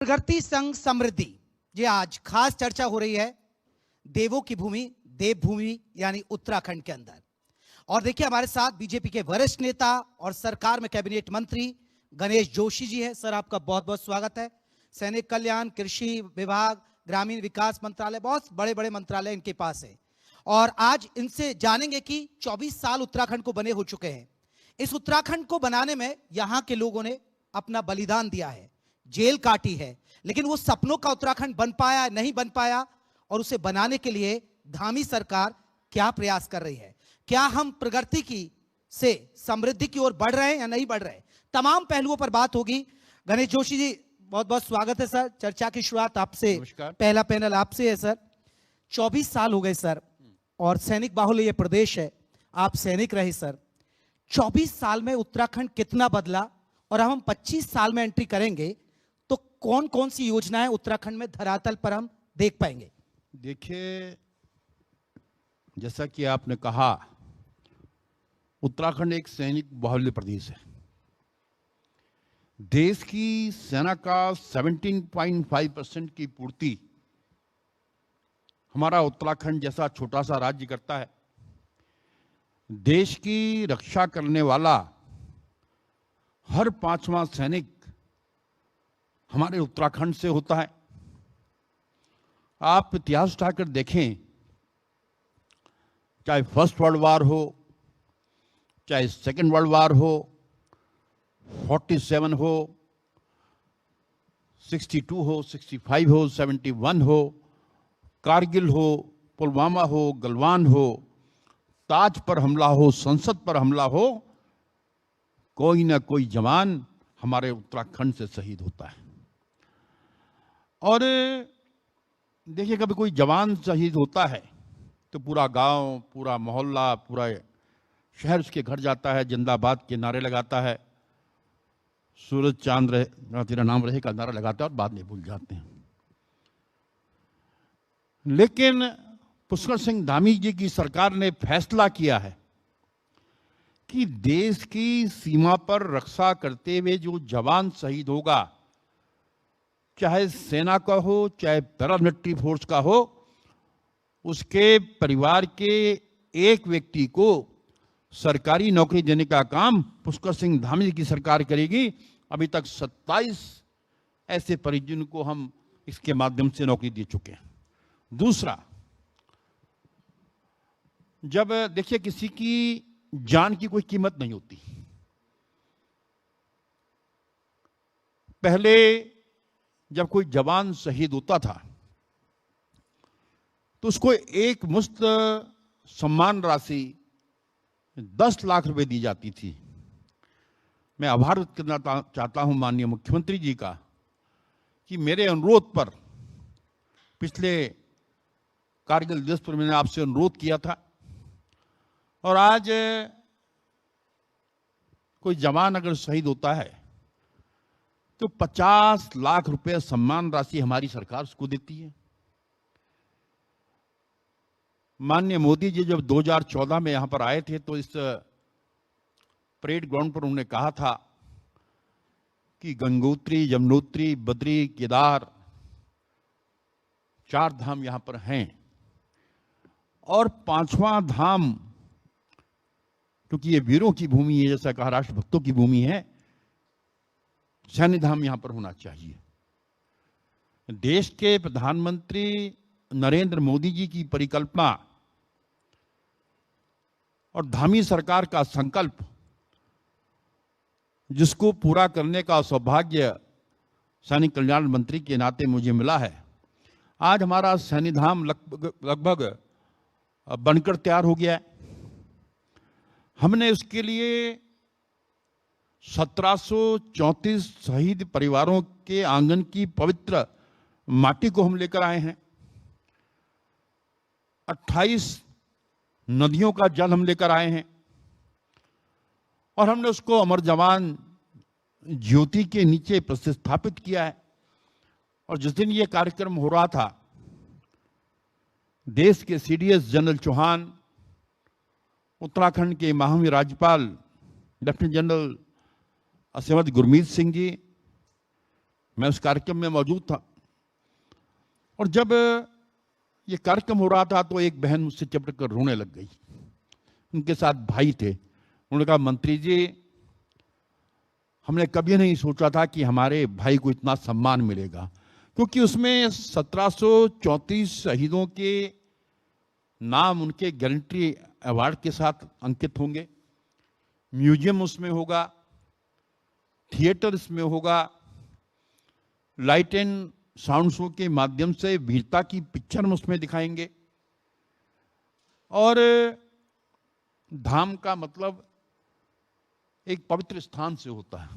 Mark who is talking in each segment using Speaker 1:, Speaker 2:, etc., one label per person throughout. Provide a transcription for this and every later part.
Speaker 1: प्रगति संग समृद्धि, ये आज खास चर्चा हो रही है देवों की भूमि देवभूमि यानी उत्तराखंड के अंदर। और देखिए हमारे साथ बीजेपी के वरिष्ठ नेता और सरकार में कैबिनेट मंत्री गणेश जोशी जी हैं। सर आपका बहुत बहुत स्वागत है। सैनिक कल्याण, कृषि विभाग, ग्रामीण विकास मंत्रालय, बहुत बड़े बड़े मंत्रालय इनके पास है। और आज इनसे जानेंगे कि 24 साल उत्तराखंड को बने हो चुके हैं। इस उत्तराखंड को बनाने में यहाँ के लोगों ने अपना बलिदान दिया है, जेल काटी है, लेकिन वो सपनों का उत्तराखंड बन पाया नहीं बन पाया, और उसे बनाने के लिए धामी सरकार क्या प्रयास कर रही है। क्या हम प्रगति की से समृद्धि की ओर बढ़ रहे हैं या नहीं बढ़ रहे हैं, तमाम पहलुओं पर बात होगी। गणेश जोशी जी बहुत बहुत स्वागत है सर। चर्चा की शुरुआत आपसे, पहला पैनल आपसे है सर। 24 साल हो गए सर, और सैनिक बाहुल्य ये प्रदेश है, आप सैनिक रहे सर। 24 साल में उत्तराखंड कितना बदला, और हम 25 साल में एंट्री करेंगे तो कौन कौन सी योजनाएं उत्तराखंड में धरातल पर हम देख पाएंगे।
Speaker 2: देखिए, जैसा कि आपने कहा, उत्तराखंड एक सैनिक बाहुल्य प्रदेश है। देश की सेना का 17.5% की पूर्ति हमारा उत्तराखंड जैसा छोटा सा राज्य करता है। देश की रक्षा करने वाला हर 5वां सैनिक हमारे उत्तराखंड से होता है। आप इतिहास उठाकर देखें, चाहे फर्स्ट वर्ल्ड वार हो, चाहे सेकेंड वर्ल्ड वार हो, 47 हो, 62 हो, 65 हो, 71 हो, कारगिल हो, पुलवामा हो, गलवान हो, ताज पर हमला हो, संसद पर हमला हो, कोई ना कोई जवान हमारे उत्तराखंड से शहीद होता है। और देखिए, कभी कोई जवान शहीद होता है तो पूरा गांव, पूरा मोहल्ला, पूरा शहर उसके घर जाता है, जिंदाबाद के नारे लगाता है, सूरज चांद रहे तेरा नाम रहे का नारा लगाता है, और बाद में भूल जाते हैं। लेकिन पुष्कर सिंह धामी जी की सरकार ने फैसला किया है कि देश की सीमा पर रक्षा करते हुए जो जवान शहीद होगा, चाहे सेना का हो चाहे पैरामिलिट्री फोर्स का हो, उसके परिवार के एक व्यक्ति को सरकारी नौकरी देने का काम पुष्कर सिंह धामी की सरकार करेगी। अभी तक 27 ऐसे परिजन को हम इसके माध्यम से नौकरी दे चुके हैं। दूसरा, जब देखिए किसी की जान की कोई कीमत नहीं होती। पहले जब कोई जवान शहीद होता था तो उसको एक मुश्त सम्मान राशि 10 लाख रुपए दी जाती थी। मैं आभार व्यक्त करना चाहता हूं माननीय मुख्यमंत्री जी का कि मेरे अनुरोध पर पिछले कारगिल दिवस पर मैंने आपसे अनुरोध किया था, और आज कोई जवान अगर शहीद होता है तो 50 लाख रुपए सम्मान राशि हमारी सरकार उसको देती है। माननीय मोदी जी जब 2014 में यहां पर आए थे तो इस परेड ग्राउंड पर उन्होंने कहा था कि गंगोत्री, यमुनोत्री, बद्री, केदार 4 धाम यहां पर हैं, और 5वां धाम, क्योंकि ये वीरों की भूमि है, जैसा कहा राष्ट्रभक्तों की भूमि है, सैन्य धाम यहां पर होना चाहिए। देश के प्रधानमंत्री नरेंद्र मोदी जी की परिकल्पना और धामी सरकार का संकल्प, जिसको पूरा करने का सौभाग्य सैनिक कल्याण मंत्री के नाते मुझे मिला है। आज हमारा सैन्य धाम लगभग बनकर तैयार हो गया है। हमने उसके लिए 1734 शहीद परिवारों के आंगन की पवित्र माटी को हम लेकर आए हैं। 28 नदियों का जल हम लेकर आए हैं, और हमने उसको अमर जवान ज्योति के नीचे प्रतिस्थापित किया है। और जिस दिन ये कार्यक्रम हो रहा था, देश के सीडीएस जनरल चौहान, उत्तराखंड के महामहिम राज्यपाल लेफ्टिनेंट जनरल श्रीमती गुरमीत सिंह जी, मैं उस कार्यक्रम में मौजूद था। और जब ये कार्यक्रम हो रहा था तो एक बहन मुझसे चिपट कर रोने लग गई। उनके साथ भाई थे। उन्होंने कहा, मंत्री जी, हमने कभी नहीं सोचा था कि हमारे भाई को इतना सम्मान मिलेगा, क्योंकि उसमें 1734 शहीदों के नाम उनके गैलेंट्री अवार्ड के साथ अंकित होंगे। म्यूजियम उसमें होगा, थिएटर इसमें होगा, लाइट एंड साउंड शो के माध्यम से वीरता की पिक्चर हम उसमें दिखाएंगे। और धाम का मतलब एक पवित्र स्थान से होता है।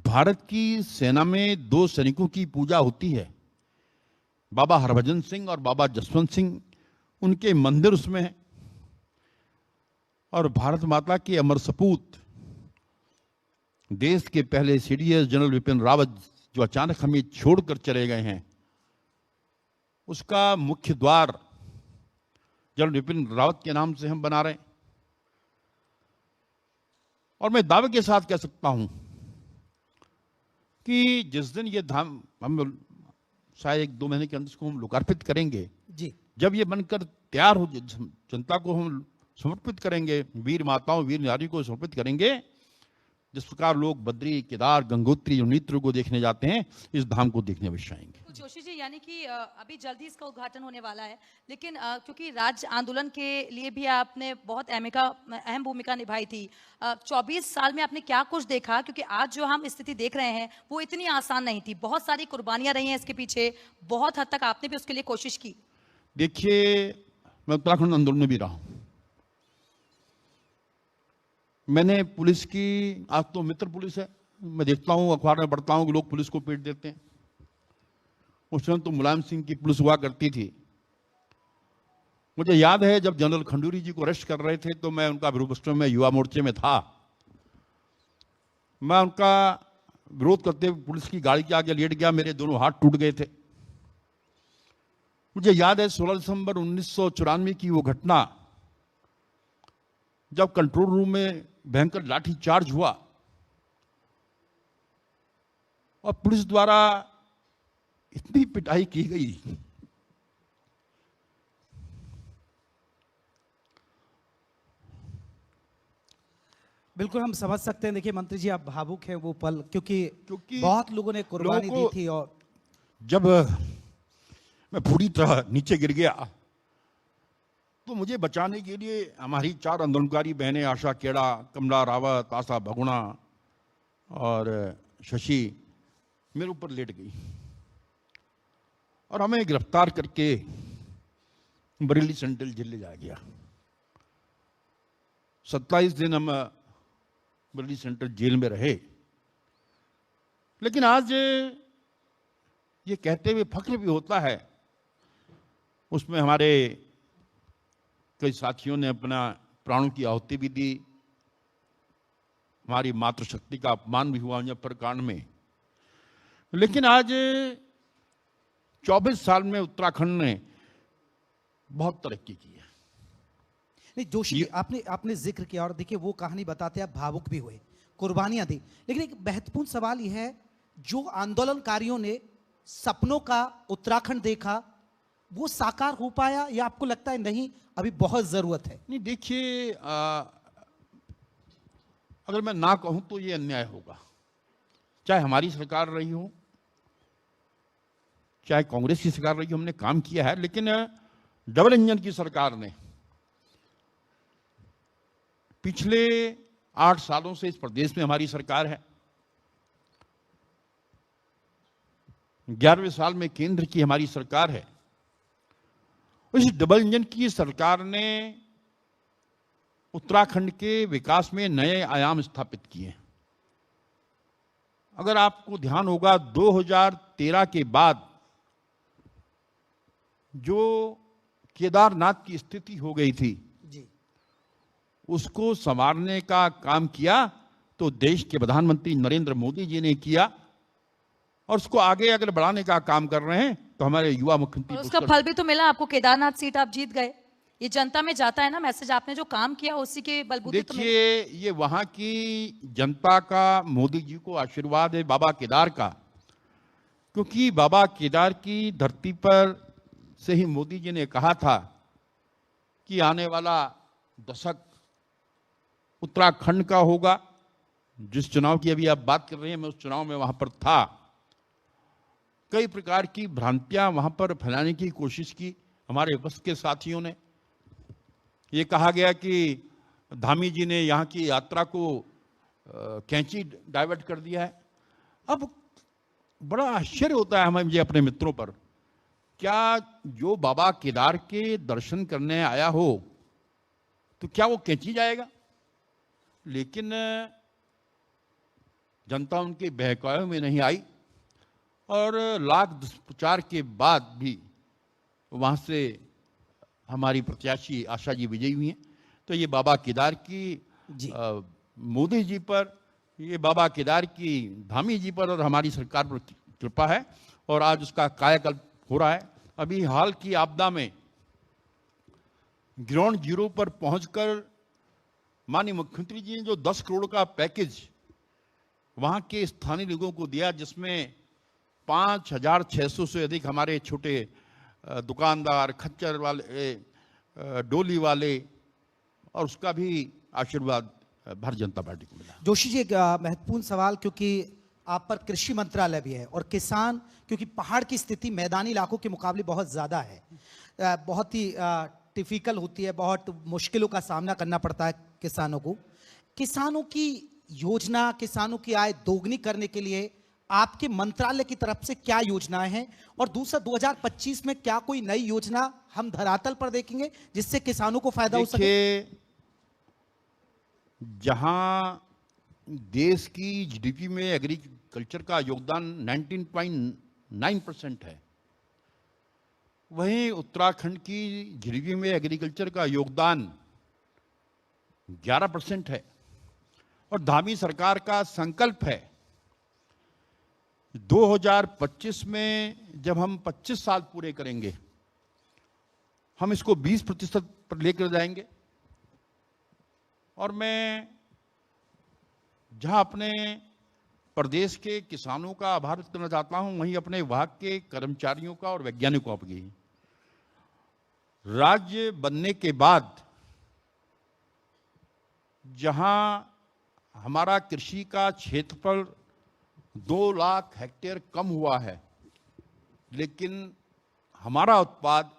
Speaker 2: भारत की सेना में 2 सैनिकों की पूजा होती है, बाबा हरभजन सिंह और बाबा जसवंत सिंह, उनके मंदिर उसमें हैं। और भारत माता के अमर सपूत देश के पहले सीडीएस जनरल विपिन रावत, जो अचानक हमें छोड़कर चले गए हैं, उसका मुख्य द्वार जनरल विपिन रावत के नाम से हम बना रहे हैं। और मैं दावे के साथ कह सकता हूं कि जिस दिन ये धाम हम शायद 1-2 महीने के अंदर इसको हम लोकार्पित करेंगे
Speaker 1: जी,
Speaker 2: जब ये बनकर तैयार हो, जनता को हम समर्पित करेंगे, वीर माताओं वीर नारियों को समर्पित करेंगे, जिस प्रकार लोग बद्री, केदार, गंगोत्री जो नृत्य को देखने जाते हैं, इस धाम को देखने अवश्य आएंगे।
Speaker 3: जोशी जी, यानी कि अभी जल्दी इसका उद्घाटन होने वाला है, लेकिन क्योंकि राज्य आंदोलन के लिए भी आपने बहुत अहम भूमिका निभाई थी, 24 साल में आपने क्या कुछ देखा? क्योंकि आज जो हम स्थिति देख रहे हैं वो इतनी आसान नहीं थी, बहुत सारी कुर्बानियां रही हैं इसके पीछे, बहुत हद तक आपने भी उसके लिए कोशिश की।
Speaker 2: देखिए, मैं उत्तराखंड आंदोलन में भी रहा हूं। मैंने पुलिस की, आज तो मित्र पुलिस है, मैं देखता हूं, अखबार में पढ़ता हूं कि लोग पुलिस को पीट देते हैं। उस समय तो मुलायम सिंह की पुलिस हुआ करती थी। मुझे याद है जब जनरल खंडूरी जी को अरेस्ट कर रहे थे तो मैं उनका विरोध में युवा मोर्चे में था। मैं उनका विरोध करते हुए पुलिस की गाड़ी के आगे लेट गया, मेरे दोनों हाथ टूट गए थे। मुझे याद है 16 दिसंबर 1994 की वो घटना, जब कंट्रोल रूम में भयंकर लाठी चार्ज हुआ और पुलिस द्वारा इतनी पिटाई की गई।
Speaker 1: बिल्कुल हम समझ सकते हैं। देखिए मंत्री जी, आप भावुक हैं वो पल, क्योंकि बहुत लोगों ने कुर्बानी दी थी। और
Speaker 2: जब मैं पूरी तरह नीचे गिर गया तो मुझे बचाने के लिए हमारी 4 आंदोलनकारी बहनें, आशा केड़ा, कमला रावत, आशा भगुणा और शशि, मेरे ऊपर लेट गई और हमें गिरफ्तार करके बरेली सेंट्रल जेल ले जाया गया। 27 दिन हम बरेली सेंट्रल जेल में रहे। लेकिन आज ये कहते हुए फख्र भी होता है, उसमें हमारे कई साथियों ने अपना प्राणों की आहुति भी दी, हमारी मातृशक्ति का अपमान भी हुआ मुजफ्फर कांड में। लेकिन आज 24 साल में उत्तराखंड ने बहुत तरक्की की है।
Speaker 1: नहीं जोशी जी, आपने जिक्र किया और देखिए वो कहानी बताते आप भावुक भी हुए, कुर्बानियां दी। लेकिन एक महत्वपूर्ण सवाल यह है, जो आंदोलनकारियों ने सपनों का उत्तराखंड देखा, वो साकार हो पाया या आपको लगता है नहीं अभी बहुत जरूरत है?
Speaker 2: नहीं, देखिए, अगर मैं ना कहूं तो ये अन्याय होगा। चाहे हमारी सरकार रही हो, चाहे कांग्रेस की सरकार रही हो, हमने काम किया है। लेकिन डबल इंजन की सरकार ने पिछले 8 सालों से इस प्रदेश में हमारी सरकार है, 11वें साल में केंद्र की हमारी सरकार है। इस डबल इंजन की सरकार ने उत्तराखंड के विकास में नए आयाम स्थापित किए। अगर आपको ध्यान होगा, 2013 के बाद जो केदारनाथ की स्थिति हो गई थी
Speaker 1: जी,
Speaker 2: उसको संवारने का काम किया तो देश के प्रधानमंत्री नरेंद्र मोदी जी ने किया, और उसको आगे अगर बढ़ाने का काम कर रहे हैं तो हमारे युवा मुख्यमंत्री।
Speaker 3: उसका फल भी तो मिला आपको, केदारनाथ सीट आप जीत गए। ये जनता में जाता है ना मैसेज, आपने जो काम किया उसी के बलबूते तो
Speaker 2: देखिए, ये वहां की जनता का मोदी जी को आशीर्वाद है, बाबा केदार का, क्योंकि बाबा केदार की धरती पर से ही मोदी जी ने कहा था कि आने वाला दशक उत्तराखंड का होगा। जिस चुनाव की अभी आप बात कर रहे हैं, मैं उस चुनाव में वहां पर था। कई प्रकार की भ्रांतियां वहां पर फैलाने की कोशिश की हमारे बस के साथियों ने। ये कहा गया कि धामी जी ने यहाँ की यात्रा को कैंची डाइवर्ट कर दिया है। अब बड़ा आश्चर्य होता है हमें, मुझे अपने मित्रों पर, क्या जो बाबा केदार के दर्शन करने आया हो तो क्या वो कैंची जाएगा? लेकिन जनता उनके बहकावे में नहीं आई और लाख दुष्प्रचार के बाद भी वहां से हमारी प्रत्याशी आशा जी विजयी हुई हैं। तो ये बाबा केदार की मोदी जी पर, ये बाबा केदार की धामी जी पर और हमारी सरकार पर कृपा है और आज उसका कायाकल्प हो रहा है। अभी हाल की आपदा में ग्राउंड जीरो पर पहुंचकर माननीय मुख्यमंत्री जी ने जो 10 करोड़ का पैकेज वहां के स्थानीय लोगों को दिया, जिसमें 5,600 से अधिक हमारे छोटे दुकानदार, खच्चर वाले, डोली वाले, और उसका भी आशीर्वाद भारतीय जनता पार्टी को मिला।
Speaker 1: जोशी जी, एक महत्वपूर्ण सवाल, क्योंकि आप पर कृषि मंत्रालय भी है और किसान, क्योंकि पहाड़ की स्थिति मैदानी इलाकों के मुकाबले बहुत ज़्यादा है, बहुत ही टिपिकल होती है, बहुत मुश्किलों का सामना करना पड़ता है किसानों को। किसानों की योजना, किसानों की आय दोगुनी करने के लिए आपके मंत्रालय की तरफ से क्या योजनाएं हैं? और दूसरा, 2025 में क्या कोई नई योजना हम धरातल पर देखेंगे जिससे किसानों को फायदा हो सके?
Speaker 2: जहां देश की जीडीपी में एग्रीकल्चर का योगदान 19.9% है, वहीं उत्तराखंड की जीडीपी में एग्रीकल्चर का योगदान 11% है। और धामी सरकार का संकल्प है 2025 में, जब हम 25 साल पूरे करेंगे, हम इसको 20% पर लेकर जाएंगे। और मैं जहां अपने प्रदेश के किसानों का आभार व्यक्त करना चाहता हूं, वहीं अपने विभाग के कर्मचारियों का और वैज्ञानिकों का भी। राज्य बनने के बाद जहां हमारा कृषि का क्षेत्रफल 2 लाख हेक्टेयर कम हुआ है, लेकिन हमारा उत्पाद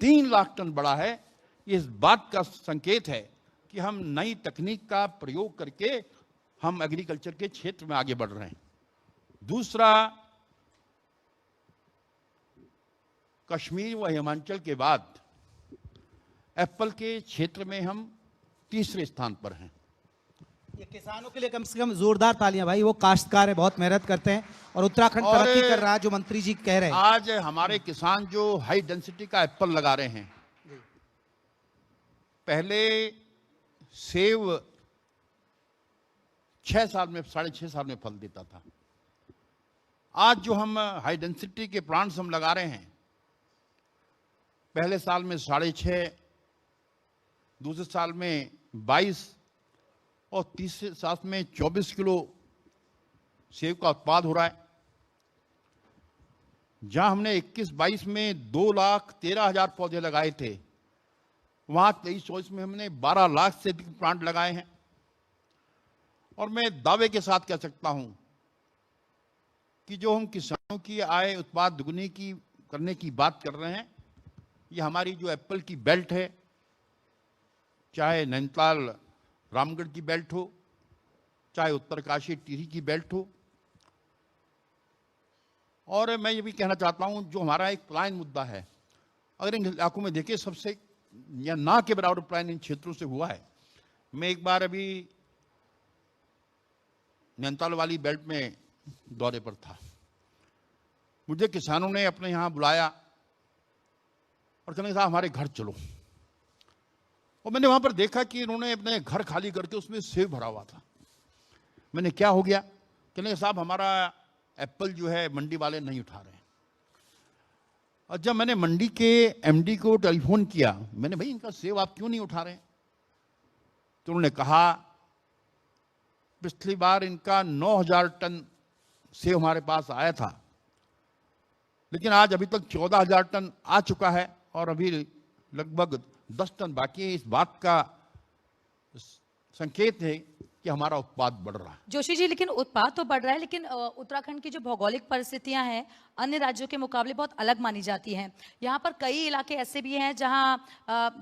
Speaker 2: 3 लाख टन बढ़ा है। इस बात का संकेत है कि हम नई तकनीक का प्रयोग करके हम एग्रीकल्चर के क्षेत्र में आगे बढ़ रहे हैं। दूसरा, कश्मीर व हिमाचल के बाद एप्पल के क्षेत्र में हम तीसरे स्थान पर हैं।
Speaker 1: ये किसानों के लिए कम से कम जोरदार तालियां भाई, वो काश्तकार है, बहुत मेहनत करते हैं और उत्तराखंड तरक्की कर रहा है, जो मंत्री जी कह रहे हैं।
Speaker 2: आज हमारे किसान जो हाई डेंसिटी का एप्पल लगा रहे हैं, पहले सेब 6 साल में, 6.5 साल में फल देता था। आज जो हम हाई डेंसिटी के प्लांट्स हम लगा रहे हैं, पहले साल में 6.5, दूसरे साल में 22 और तीसरे साल में 24 किलो सेब का उत्पाद हो रहा है। जहां हमने 21-22 में 2,13,000 पौधे लगाए थे, वहां 23-24 में हमने 12 लाख से अधिक प्लांट लगाए हैं। और मैं दावे के साथ कह सकता हूं कि जो हम किसानों की आय, उत्पाद दुगनी की करने की बात कर रहे हैं, ये हमारी जो एप्पल की बेल्ट है, चाहे नैनीताल रामगढ़ की बेल्ट हो, चाहे उत्तरकाशी टिहरी की बेल्ट हो। और मैं ये भी कहना चाहता हूं, जो हमारा एक पलायन मुद्दा है, अगर इन इलाकों में देखिए, सबसे या ना के बराबर पलायन इन क्षेत्रों से हुआ है। मैं एक बार अभी नैनीताल वाली बेल्ट में दौरे पर था, मुझे किसानों ने अपने यहाँ बुलाया और कहने साहब हमारे घर चलो। और मैंने वहां पर देखा कि इन्होंने अपने घर खाली करके उसमें सेब भरा हुआ था। मैंने क्या हो गया? कहने साहब हमारा एप्पल जो है मंडी वाले नहीं उठा रहे हैं। और जब मैंने मंडी के एमडी को टेलीफोन किया, मैंने भाई इनका सेब आप क्यों नहीं उठा रहे, तो उन्होंने कहा पिछली बार इनका 9,000 टन सेब हमारे पास आया था, लेकिन आज अभी तक 14,000 टन आ चुका है और अभी लगभग 10 टन बाकी है। इस बात का संकेत है कि हमारा उत्पाद बढ़ रहा है।
Speaker 3: जोशी जी, लेकिन उत्पाद तो बढ़ रहा है, लेकिन उत्तराखंड की जो भौगोलिक परिस्थितियां हैं अन्य राज्यों के मुकाबले बहुत अलग मानी जाती हैं। यहाँ पर कई इलाके ऐसे भी हैं जहाँ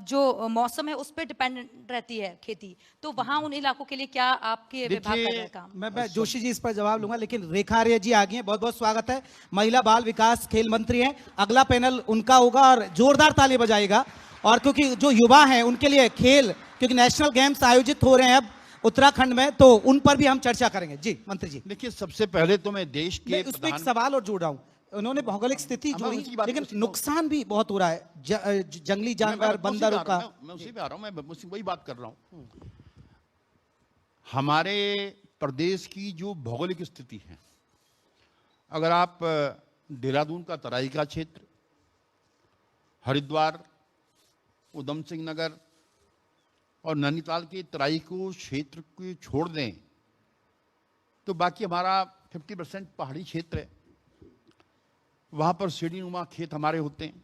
Speaker 3: जो मौसम है उस पर डिपेंडेंट रहती है खेती, तो वहाँ उन इलाकों के लिए क्या आपके विभाग कर रहा है काम?
Speaker 1: मैं जोशी जी इस पर जवाब लूंगा, लेकिन रेखा आर्य जी आ गई हैं। बहुत बहुत स्वागत है, महिला बाल विकास खेल मंत्री हैं। अगला पैनल उनका होगा और जोरदार ताली बजाएगा। और क्योंकि जो युवा हैं उनके लिए खेल, क्योंकि नेशनल गेम्स आयोजित हो रहे हैं अब उत्तराखंड में, तो उन पर भी हम चर्चा करेंगे। जी मंत्री जी।
Speaker 2: देखिए, सबसे पहले तो मैं देश के
Speaker 1: उसमें एक सवाल और जोड़ रहा हूं। उन्होंने भौगोलिक स्थिति जोड़ी, लेकिन नुकसान भी बहुत हो रहा है जंगली जानवर, बंदरों का।
Speaker 2: मैं उसी पे आ रहा हूं, मैं वही बात कर रहा हूं। हमारे प्रदेश की जो भौगोलिक स्थिति है, अगर आप देहरादून का तराई का क्षेत्र, हरिद्वार, उधम सिंह नगर और नैनीताल के तराई को क्षेत्र को छोड़ दें तो बाकी हमारा 50% पहाड़ी क्षेत्र है। वहां पर सीढ़ीनुमा खेत हमारे होते हैं।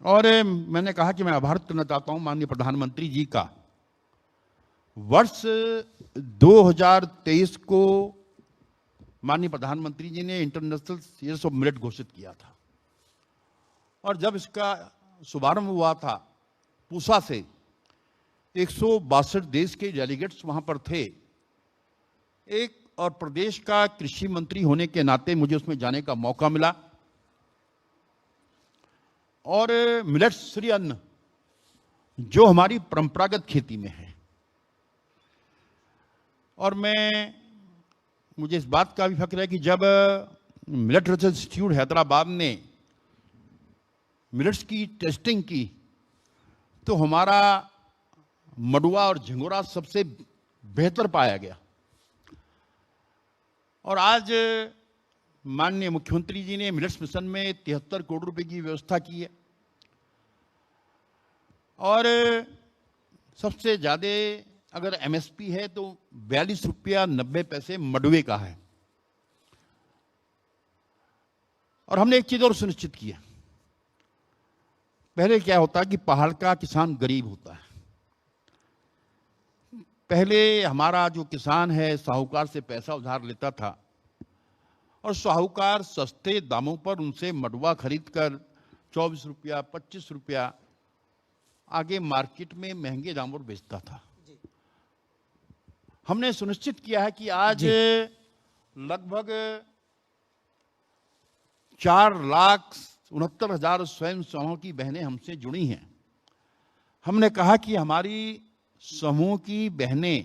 Speaker 2: और मैंने कहा कि मैं आभार करना चाहता हूं माननीय प्रधानमंत्री जी का। वर्ष 2023 को माननीय प्रधानमंत्री जी ने इंटरनेशनल ईयर्स ऑफ मिलेट घोषित किया था, और जब इसका शुभारंभ हुआ था पूसा से, 162 देश के डेलीगेट्स वहां पर थे। एक और प्रदेश का कृषि मंत्री होने के नाते मुझे उसमें जाने का मौका मिला। और मिलेट्स श्री अन्न जो हमारी परंपरागत खेती में है, और मुझे इस बात का भी फक्र है कि जब मिलेट रिसर्च इंस्टीट्यूट हैदराबाद ने मिलेट्स की टेस्टिंग की तो हमारा मडुआ और झिंगुरा सबसे बेहतर पाया गया। और आज माननीय मुख्यमंत्री जी ने मिलेट्स मिशन में 73 करोड़ रुपए की व्यवस्था की है, और सबसे ज्यादा अगर एमएसपी है तो 42 रुपया 90 पैसे मडुए का है। और हमने एक चीज और सुनिश्चित की है। पहले क्या होता है कि पहाड़ का किसान गरीब होता है। पहले हमारा जो किसान है साहूकार से पैसा उधार लेता था, और साहूकार सस्ते दामों पर उनसे मडुआ खरीदकर 24 रुपया 25 रुपया आगे मार्केट में महंगे दामों पर बेचता था। हमने सुनिश्चित किया है कि आज लगभग 4,69,000 स्वयं समूह की बहनें हमसे जुड़ी हैं। हमने कहा कि हमारी समूह की बहनें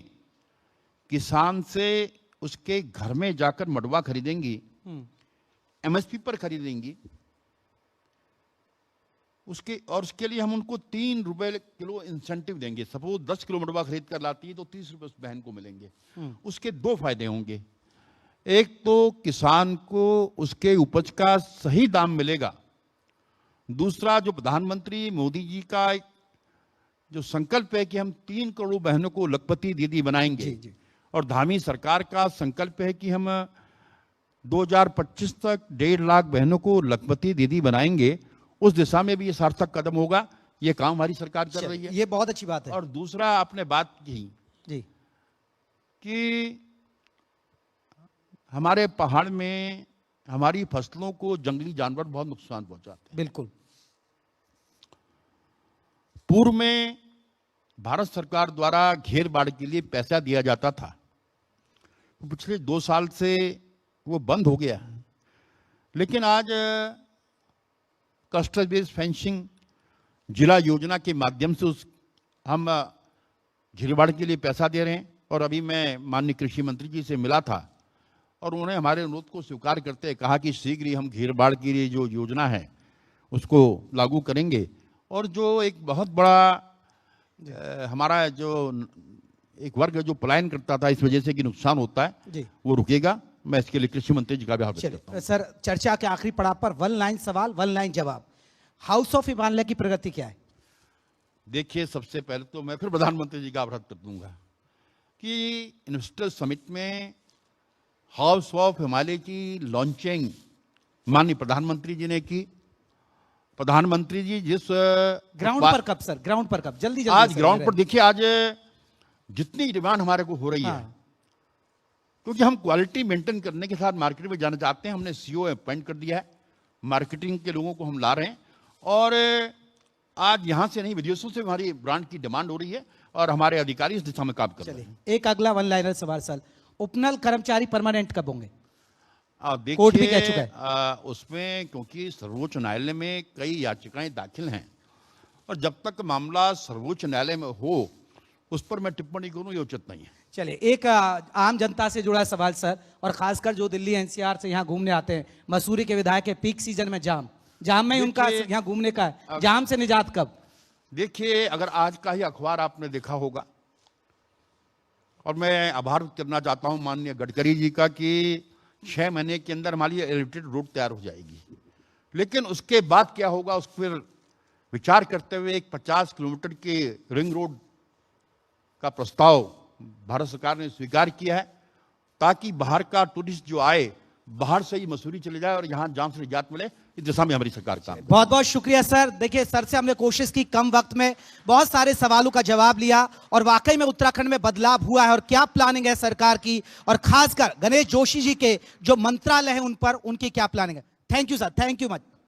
Speaker 2: किसान से उसके घर में जाकर मडुआ खरीदेंगी, एमएसपी पर खरीदेंगी उसके लिए हम उनको 3 रुपए किलो इंसेंटिव देंगे। सपोज 10 किलो मडुआ खरीद कर लाती है तो 30 रुपए उस बहन को मिलेंगे। उसके 2 फायदे होंगे। एक तो किसान को उसके उपज का सही दाम मिलेगा, दूसरा जो प्रधानमंत्री मोदी जी का जो संकल्प है कि हम 3 करोड़ बहनों को लखपति दीदी बनाएंगे, और धामी सरकार का संकल्प है कि हम 2025 तक 1.5 लाख बहनों को लखपति दीदी बनाएंगे, उस दिशा में भी ये सार्थक कदम होगा। ये काम हमारी सरकार कर रही है।
Speaker 1: ये बहुत अच्छी बात है।
Speaker 2: और दूसरा आपने बात की
Speaker 1: जी
Speaker 2: कि हमारे पहाड़ में हमारी फसलों को जंगली जानवर बहुत नुकसान पहुंचाते हैं।
Speaker 1: बिल्कुल।
Speaker 2: पूर्व में भारत सरकार द्वारा घेर बाड़ के लिए पैसा दिया जाता था, पिछले 2 साल से वो बंद हो गया। लेकिन आज कस्टम बेस्ड फेंसिंग जिला योजना के माध्यम से हम घेरबाड़ के लिए पैसा दे रहे हैं। और अभी मैं माननीय कृषि मंत्री जी से मिला था, और उन्होंने हमारे अनुरोध को स्वीकार करते हुए कहा कि शीघ्र ही हम घेरबाड़ के लिए जो योजना है उसको लागू करेंगे, और जो एक बहुत बड़ा हमारा जो एक वर्ग जो पलायन करता था इस वजह से कि नुकसान होता है, वो रुकेगा। मैं इसके लिए कृषि मंत्री जी का भी आभार व्यक्त करता हूं।
Speaker 1: चलिए सर, चर्चा के आखिरी पड़ाव पर 1 लाइन सवाल 1 लाइन जवाब। हाउस ऑफ हिमालय की प्रगति क्या है?
Speaker 2: देखिए, सबसे पहले तो मैं फिर प्रधानमंत्री जी का आभार कर दूंगा कि इन्वेस्टर समिट में हाउस ऑफ हिमालय की लॉन्चिंग माननीय प्रधानमंत्री जी ने की। प्रधानमंत्री जी जिस
Speaker 1: ग्राउंड पर कब सर? ग्राउंड पर कब? जल्दी जल्दी
Speaker 2: आज
Speaker 1: सर,
Speaker 2: ग्राउंड
Speaker 1: मेरे-
Speaker 2: पर देखिए, आज जितनी डिमांड हमारे को हो रही है,
Speaker 1: हाँ।
Speaker 2: क्योंकि हम क्वालिटी मेंटेन करने के साथ मार्केट में जाना चाहते हैं, हमने सीओ अपॉइंट कर दिया है, मार्केटिंग के लोगों को हम ला रहे हैं, और आज यहां से नहीं विदेशों से हमारी ब्रांड की डिमांड हो रही है और हमारे अधिकारी इस दिशा में काम कर रहे हैं।
Speaker 1: चलिए एक अगला 1 लाइनर सवाल सर, उपनल कर्मचारी परमानेंट कब होंगे? कोर्ट भी कह चुका है।
Speaker 2: उसमें क्योंकि सर्वोच्च न्यायालय में कई याचिकाएं दाखिल हैं और जब तक मामला सर्वोच्च न्यायालय में हो उस पर मैं टिप्पणी करूं, ये उचित नहीं है।
Speaker 1: चलिए एक आम जनता से जुड़ा सवाल सर, और खासकर जो दिल्ली एनसीआर से यहाँ घूमने आते हैं, मसूरी के विधायक है, पीक सीजन में जाम में उनका
Speaker 2: देखिए,
Speaker 1: यहाँ घूमने का है, जाम से निजात कब?
Speaker 2: देखिए, अगर आज का ही अखबार आपने देखा होगा, और मैं आभार करना चाहता हूं माननीय गडकरी जी का कि 6 महीने के अंदर हमारी एलिवेटेड रोड तैयार हो जाएगी, लेकिन उसके बाद क्या होगा उस पर विचार करते हुए एक 50 किलोमीटर के रिंग रोड का प्रस्ताव भारत सरकार ने स्वीकार किया है, ताकि बाहर का टूरिस्ट जो आए बाहर से ही मसूरी चले जाए और यहाँ जाम से निजात मिले। इस दिशा में हमारी सरकार काम।
Speaker 1: बहुत बहुत शुक्रिया सर। देखिए सर से हमने कोशिश की कम वक्त में बहुत सारे सवालों का जवाब लिया, और वाकई में उत्तराखंड में बदलाव हुआ है और क्या प्लानिंग है सरकार की, और खासकर गणेश जोशी जी के जो मंत्रालय है उन पर उनकी क्या प्लानिंग है। Thank you sir, thank you much.